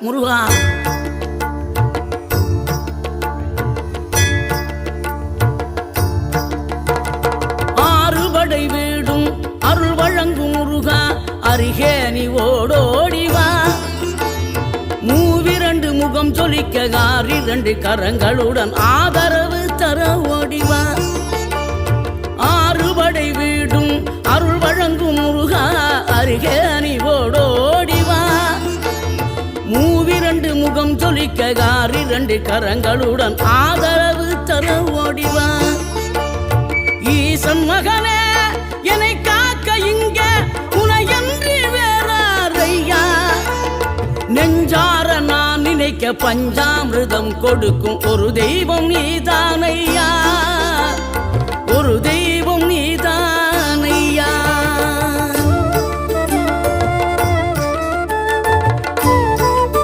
முருகா. ஆறுபடை வீடும் அருள் வழங்கும் முருகா, அருகே நீ ஓடோடிவா. மூவிரண்டு முகம் சொலிக்க ஆறிரண்டு கரங்களுடன் ஆதரவு தர ஓடிவா. ஆறுபடை வீடும் அருள் வழங்கும் முருகா, அருகே நீ ஓடோடிவா. மூவிரண்டு முகம் சொலிக்க ஆறிரண்டு கரங்களுடன் ஆதரவு தர ஓடிவா. ஈசன் மகனே என்னை காக்க இங்க உனையன்றி வேறாரையா. நெஞ்சார நான் நினைக்க பஞ்சாமிர்தம் கொடுக்கும் ஒரு தெய்வம் நீதானையா, ஒரு தெய்வம்